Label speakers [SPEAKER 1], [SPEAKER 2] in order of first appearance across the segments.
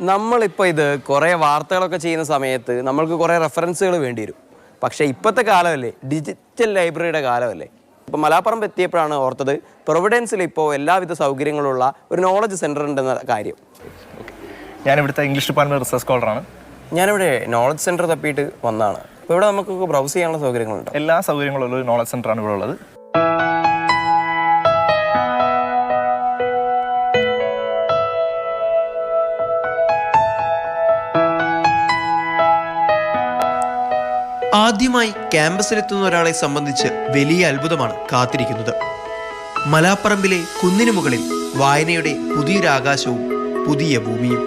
[SPEAKER 1] നമ്മളിപ്പോൾ ഇത് കുറേ വാർത്തകളൊക്കെ ചെയ്യുന്ന സമയത്ത് നമ്മൾക്ക് കുറേ റെഫറൻസുകൾ വേണ്ടി വരും. പക്ഷേ ഇപ്പോഴത്തെ കാലമല്ലേ, ഡിജിറ്റൽ ലൈബ്രറിയുടെ കാലമല്ലേ. ഇപ്പോൾ മലാപ്പറമ്പ് എത്തിയപ്പോഴാണ് ഓർത്തത് പ്രൊവിഡൻസിൽ ഇപ്പോൾ എല്ലാവിധ സൗകര്യങ്ങളുള്ള ഒരു നോളജ് സെൻറ്റർ ഉണ്ടെന്ന കാര്യം.
[SPEAKER 2] ഞാനിവിടുത്തെ ഇംഗ്ലീഷ് ഡിപ്പാർട്ട്മെൻറ്റ് റിസർച്ച് സ്കോളറാണ്.
[SPEAKER 1] ഞാനിവിടെ നോളജ് സെൻറ്റർ തപ്പിയിട്ട് വന്നതാണ്. ഇപ്പോൾ ഇവിടെ നമുക്കൊക്കെ ബ്രൗസ് ചെയ്യാനുള്ള സൗകര്യങ്ങളുണ്ട്.
[SPEAKER 2] എല്ലാ സൗകര്യങ്ങളുള്ള ഒരു നോളജ് സെൻറ്ററാണ് ഇവിടെ ഉള്ളത്.
[SPEAKER 3] ആദ്യമായി ക്യാമ്പസിലെത്തുന്ന ഒരാളെ സംബന്ധിച്ച് വലിയ അത്ഭുതമാണ് കാത്തിരിക്കുന്നത്. മലാപ്പറമ്പിലെ കുന്നിനു മുകളിൽ വായനയുടെ പുതിയൊരാകാശവും പുതിയ ഭൂമിയും,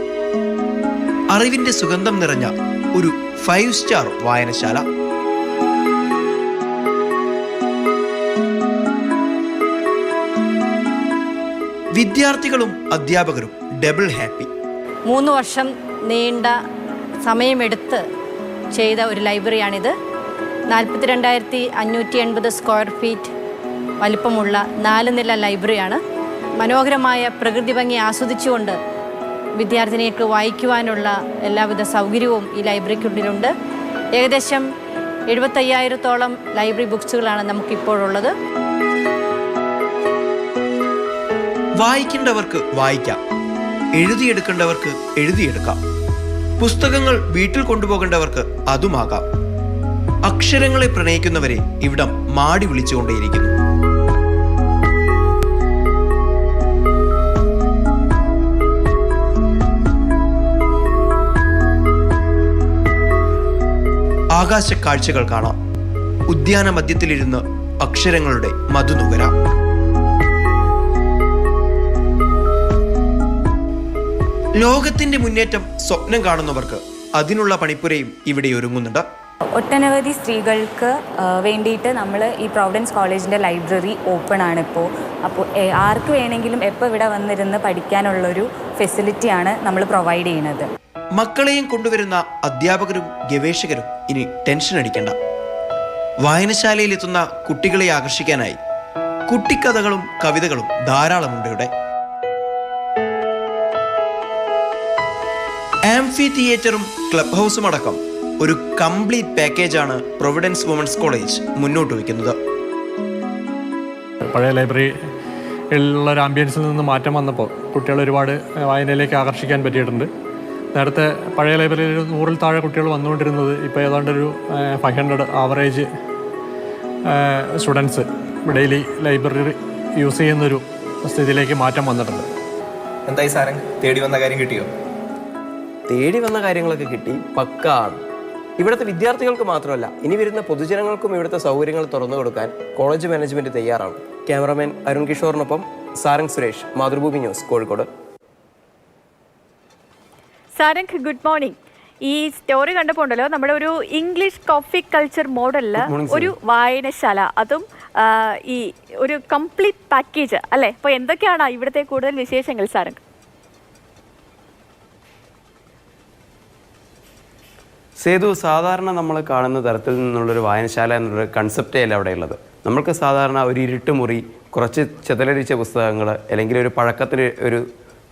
[SPEAKER 3] അറിവിന്റെ സുഗന്ധം നിറഞ്ഞ ഒരു 5 സ്റ്റാർ വായനശാല. വിദ്യാർത്ഥികളും അധ്യാപകരും ഡബിൾ ഹാപ്പി.
[SPEAKER 4] 3 വർഷം നീണ്ട സമയമെടുത്ത് ചെയ്ത ഒരു ലൈബ്രറിയാണിത്. 42,580 സ്ക്വയർ ഫീറ്റ് വലിപ്പമുള്ള 4 നില ലൈബ്രറിയാണ്. മനോഹരമായ പ്രകൃതി ഭംഗി ആസ്വദിച്ചുകൊണ്ട് വിദ്യാർത്ഥിനികൾക്ക് വായിക്കുവാനുള്ള എല്ലാവിധ സൗകര്യവും ഈ ലൈബ്രറിക്കുള്ളിലുണ്ട്. ഏകദേശം 75,000-ഓളം ലൈബ്രറി ബുക്സുകളാണ് നമുക്കിപ്പോഴുള്ളത്.
[SPEAKER 3] വായിക്കേണ്ടവർക്ക് വായിക്കാം, എഴുതിയെടുക്കേണ്ടവർക്ക് എഴുതിയെടുക്കാം. പുസ്തകങ്ങൾ വീട്ടിൽ കൊണ്ടുപോകേണ്ടവർക്ക് അതുമാകാം. അക്ഷരങ്ങളെ പ്രണയിക്കുന്നവരെ ഇവിടം മാടി വിളിച്ചുകൊണ്ടേയിരിക്കുന്നു. ആകാശ കാഴ്ചകൾ കാണാം. ഉദ്യാന മധ്യത്തിലിരുന്ന് അക്ഷരങ്ങളുടെ മധുനുകരാം. ലോകത്തിന്റെ മുന്നേറ്റം സ്വപ്നം കാണുന്നവർക്ക് അതിനുള്ള പണിപ്പുരയും ഇവിടെ ഒരുങ്ങുന്നുണ്ട്.
[SPEAKER 5] ഒട്ടനവധി സ്ത്രീകൾക്ക് വേണ്ടിയിട്ട് നമ്മൾ ഈ പ്രൊവിഡൻസ് കോളേജിൻ്റെ ലൈബ്രറി ഓപ്പൺ ആണ് ഇപ്പോൾ. അപ്പോൾ ആർക്ക് വേണമെങ്കിലും എപ്പോൾ ഇവിടെ വന്നിരുന്ന് പഠിക്കാനുള്ളൊരു ഫെസിലിറ്റിയാണ് നമ്മൾ പ്രൊവൈഡ് ചെയ്യുന്നത്.
[SPEAKER 3] മക്കളെയും കൊണ്ടുവരുന്ന അധ്യാപകരും ഗവേഷകരും ഇനി ടെൻഷൻ അടിക്കേണ്ട. വായനശാലയിലെത്തുന്ന കുട്ടികളെ ആകർഷിക്കാനായി കുട്ടിക്കഥകളും കവിതകളും ധാരാളമുണ്ട് ഇവിടെ. ആംഫി തിയേറ്ററും ക്ലബ് ഹൗസും അടക്കം ഒരു കംപ്ലീറ്റ് പാക്കേജാണ് പ്രൊവിഡൻസ് വുമൻസ് കോളേജ് മുന്നോട്ട് വയ്ക്കുന്നത്.
[SPEAKER 6] പഴയ ലൈബ്രറിയിലുള്ള ഒരു ആംബിയൻസിൽ നിന്ന് മാറ്റം വന്നപ്പോൾ കുട്ടികൾ ഒരുപാട് വായനയിലേക്ക് ആകർഷിക്കാൻ പറ്റിയിട്ടുണ്ട്. നേരത്തെ പഴയ ലൈബ്രറിയിൽ 100-ൽ താഴെ കുട്ടികൾ വന്നുകൊണ്ടിരുന്നത് ഇപ്പോൾ ഏതാണ്ടൊരു 500 average students daily library use ചെയ്യുന്നൊരു സ്ഥിതിയിലേക്ക് മാറ്റം വന്നിട്ടുണ്ട്.
[SPEAKER 2] എന്തായി സാറേ, തേടി വന്ന കാര്യം കിട്ടിയോ?
[SPEAKER 1] തേടി വന്ന കാര്യങ്ങളൊക്കെ കിട്ടി, പക്കാണ്. ഇവിടുത്തെ വിദ്യാർത്ഥികൾക്ക് മാത്രമല്ല, ഇനി വരുന്ന പൊതുജനങ്ങൾക്കും ഇവിടുത്തെ സൗകര്യങ്ങൾ തുറന്നു കൊടുക്കാൻ കോളേജ് മാനേജ്മെന്റ് തയ്യാറാണ്. ക്യാമറമാൻ അരുൺ കിഷോറിനൊപ്പം Sarang Suresh, Mathrubhumi news, Kozhikode.
[SPEAKER 7] Sarang, good morning. ഈ സ്റ്റോറി കണ്ടപ്പോൾ ഉണ്ടല്ലോ, നമ്മുടെ ഒരു ഇംഗ്ലീഷ് കോഫി കൾച്ചർ മോഡലില് ഒരു വായനശാല, അതും ഈ ഒരു കംപ്ലീറ്റ് പാക്കേജ് അല്ലേ? അപ്പോൾ എന്തൊക്കെയാണ് ഇവിടുത്തെ കൂടുതൽ വിശേഷങ്ങൾ സാരംഗ്?
[SPEAKER 1] സേതു, സാധാരണ നമ്മൾ കാണുന്ന തരത്തിൽ നിന്നുള്ളൊരു വായനശാല എന്നുള്ളൊരു കൺസെപ്റ്റേ അല്ല അവിടെ ഉള്ളത്. നമ്മൾക്ക് സാധാരണ ഒരു ഇരുട്ട് മുറി, കുറച്ച് ചെതലരിച്ച പുസ്തകങ്ങൾ, അല്ലെങ്കിൽ ഒരു പഴക്കത്തിൽ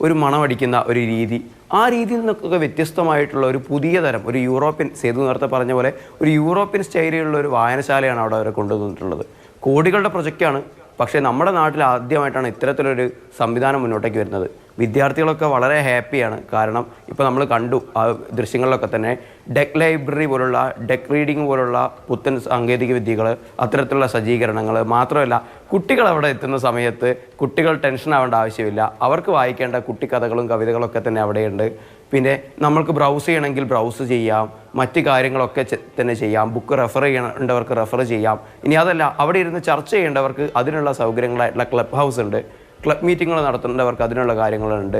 [SPEAKER 1] ഒരു മണമടിക്കുന്ന ഒരു രീതി, ആ രീതിയിൽ നിന്നൊക്കെ വ്യത്യസ്തമായിട്ടുള്ള ഒരു പുതിയ തരം, ഒരു യൂറോപ്യൻ, സേതു നേരത്തെ പറഞ്ഞ പോലെ ഒരു യൂറോപ്യൻ സ്റ്റൈലിലുള്ള ഒരു വായനശാലയാണ് അവിടെ അവരെ കൊണ്ടുവന്നിട്ടുള്ളത്. കോടികളുടെ പ്രൊജക്റ്റാണ്. പക്ഷേ നമ്മുടെ നാട്ടിൽ ആദ്യമായിട്ടാണ് ഇത്തരത്തിലൊരു സംവിധാനം മുന്നോട്ടേക്ക് വരുന്നത്. വിദ്യാർത്ഥികളൊക്കെ വളരെ ഹാപ്പിയാണ്. കാരണം ഇപ്പോൾ നമ്മൾ കണ്ടു ആ ദൃശ്യങ്ങളിലൊക്കെ തന്നെ ഡെക്ക് ലൈബ്രറി പോലുള്ള, ഡെക്ക് റീഡിങ് പോലുള്ള പുത്തൻ സാങ്കേതിക വിദ്യകൾ, അത്തരത്തിലുള്ള സജ്ജീകരണങ്ങൾ മാത്രമല്ല, കുട്ടികൾ അവിടെ എത്തുന്ന സമയത്ത് കുട്ടികൾ ടെൻഷൻ ആവേണ്ട ആവശ്യമില്ല. അവർക്ക് വായിക്കേണ്ട കുട്ടിക്കഥകളും കവിതകളൊക്കെ തന്നെ അവിടെയുണ്ട്. പിന്നെ നമ്മൾക്ക് ബ്രൗസ് ചെയ്യണമെങ്കിൽ ബ്രൗസ് ചെയ്യാം, മറ്റ് കാര്യങ്ങളൊക്കെ തന്നെ ചെയ്യാം. ബുക്ക് റെഫർ ചെയ്യേണ്ടവർക്ക് റെഫർ ചെയ്യാം. ഇനി അതല്ല, അവിടെ ഇരുന്ന് ചർച്ച ചെയ്യേണ്ടവർക്ക് അതിനുള്ള സൗകര്യങ്ങളായിട്ടുള്ള ക്ലബ് ഹൗസ് ഉണ്ട്. ക്ലബ് മീറ്റിങ്ങുകൾ നടത്തേണ്ടവർക്ക് അതിനുള്ള കാര്യങ്ങളുണ്ട്.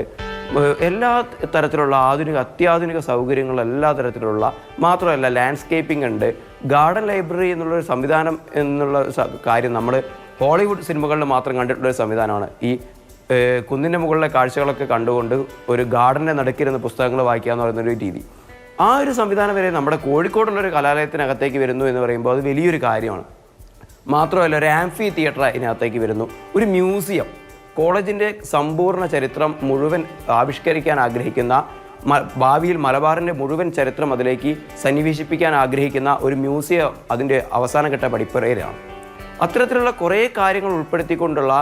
[SPEAKER 1] എല്ലാ തരത്തിലുള്ള അത്യാധുനിക സൗകര്യങ്ങൾ എല്ലാ തരത്തിലുള്ള, മാത്രമല്ല ലാൻഡ്സ്കേപ്പിംഗ് ഉണ്ട്. ഗാർഡൻ ലൈബ്രറി എന്നുള്ളൊരു സംവിധാനം എന്നുള്ള കാര്യം നമ്മൾ ഹോളിവുഡ് സിനിമകളിൽ മാത്രം കണ്ടിട്ടുള്ളൊരു സംവിധാനമാണ്. ഈ കുന്നിൻ്റെ മുകളിലെ കാഴ്ചകളൊക്കെ കണ്ടുകൊണ്ട് ഒരു ഗാർഡൻ്റെ നടുക്കിരുന്ന് പുസ്തകങ്ങൾ വായിക്കുക എന്ന് പറയുന്നൊരു രീതി, ആ ഒരു സംവിധാനം വരെ നമ്മുടെ കോഴിക്കോടുള്ളൊരു കലാലയത്തിനകത്തേക്ക് വരുന്നു എന്ന് പറയുമ്പോൾ അത് വലിയൊരു കാര്യമാണ്. മാത്രമല്ല, ഒരു ആംഫി തിയേറ്റർ ഇതിനകത്തേക്ക് വരുന്നു, ഒരു മ്യൂസിയം, കോളേജിൻ്റെ സമ്പൂർണ്ണ ചരിത്രം മുഴുവൻ ആവിഷ്കരിക്കാൻ ആഗ്രഹിക്കുന്ന ഭാവിയിൽ മലബാറിൻ്റെ മുഴുവൻ ചരിത്രം അതിലേക്ക് സന്നിവേശിപ്പിക്കാൻ ആഗ്രഹിക്കുന്ന ഒരു മ്യൂസിയം അതിൻ്റെ അവസാനഘട്ട പടിപ്പുരയിലാണ്. അത്തരത്തിലുള്ള കുറേ കാര്യങ്ങൾ ഉൾപ്പെടുത്തിക്കൊണ്ടുള്ള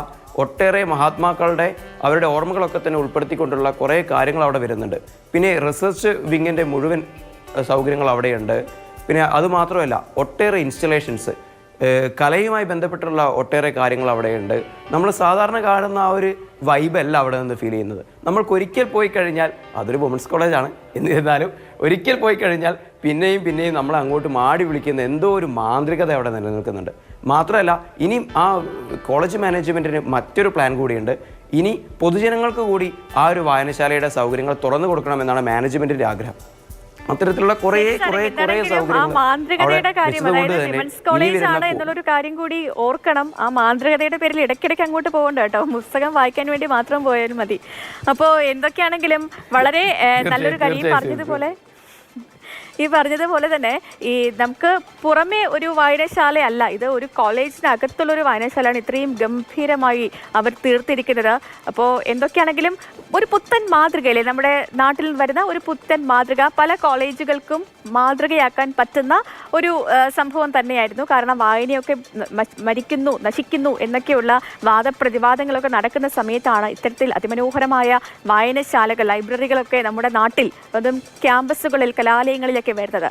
[SPEAKER 1] ഒട്ടേറെ മഹാത്മാക്കളുടെ അവരുടെ ഓർമ്മകളൊക്കെ തന്നെ ഉൾപ്പെടുത്തിക്കൊണ്ടുള്ള കുറേ കാര്യങ്ങൾ അവിടെ വരുന്നുണ്ട്. പിന്നെ റിസർച്ച് വിങ്ങിൻ്റെ മുഴുവൻ സൗകര്യങ്ങൾ അവിടെയുണ്ട്. പിന്നെ അതുമാത്രമല്ല, ഒട്ടേറെ ഇൻസ്റ്റലേഷൻസ്, കലയുമായി ബന്ധപ്പെട്ടുള്ള ഒട്ടേറെ കാര്യങ്ങൾ അവിടെയുണ്ട്. നമ്മൾ സാധാരണ കാണുന്ന ആ ഒരു വൈബല്ല അവിടെ നിന്ന് ഫീൽ ചെയ്യുന്നത്. നമ്മൾക്കൊരിക്കൽ പോയി കഴിഞ്ഞാൽ, അതൊരു വുമൻസ് കോളേജാണ് എന്നിരുന്നാലും ഒരിക്കൽ പോയി കഴിഞ്ഞാൽ പിന്നെയും പിന്നെയും നമ്മൾ അങ്ങോട്ട് മാടി വിളിക്കുന്ന എന്തോ ഒരു മാന്ത്രികത അവിടെ നിലനിൽക്കുന്നുണ്ട്. മാത്രമല്ല, ഇനിയും ആ കോളേജ് മാനേജ്മെൻറ്റിന് മറ്റൊരു പ്ലാൻ കൂടിയുണ്ട്. ഇനി പൊതുജനങ്ങൾക്ക് കൂടി ആ ഒരു വായനശാലയുടെ സൗകര്യങ്ങൾ തുറന്നു കൊടുക്കണമെന്നാണ് മാനേജ്മെൻറ്റിൻ്റെ ആഗ്രഹം. അത്തരത്തിലുള്ള കുറേ
[SPEAKER 7] മാന്ത്രികതയുടെ കാര്യം, അതായത് വിമൻസ് കോളേജ് ആണ് എന്നുള്ളൊരു കാര്യം കൂടി ഓർക്കണം. ആ മാന്ത്രികതയുടെ പേരിൽ ഇടയ്ക്കിടയ്ക്ക് അങ്ങോട്ട് പോകണ്ട കേട്ടോ, പുസ്തകം വായിക്കാൻ വേണ്ടി മാത്രം പോയാലും മതി. അപ്പോൾ എന്തൊക്കെയാണെങ്കിലും വളരെ നല്ലൊരു കാര്യം ഈ പറഞ്ഞതുപോലെ തന്നെ ഈ നമുക്ക് പുറമേ ഒരു വായനശാലയല്ല, ഇത് ഒരു കോളേജിനകത്തുള്ളൊരു വായനശാലയാണ്. ഇത്രയും ഗംഭീരമായി അവർ തീർത്തിരിക്കുന്നത്. അപ്പോൾ എന്തൊക്കെയാണെങ്കിലും ഒരു പുത്തൻ മാതൃകയില്ലേ, നമ്മുടെ നാട്ടിൽ വരുന്ന ഒരു പുത്തൻ മാതൃക പല കോളേജുകൾക്കും മാതൃകയാക്കാൻ പറ്റുന്ന ഒരു സംഭവം തന്നെയായിരുന്നു. കാരണം വായനയൊക്കെ മരിക്കുന്നു, നശിക്കുന്നു എന്നൊക്കെയുള്ള വാദപ്രതിവാദങ്ങളൊക്കെ നടക്കുന്ന സമയത്താണ് ഇത്തരത്തിൽ അതിമനോഹരമായ വായനശാലകൾ, ലൈബ്രറികളൊക്കെ നമ്മുടെ നാട്ടിൽ, അതും ക്യാമ്പസുകളിൽ, കലാലയങ്ങളിലൊക്കെ വരുന്നത്.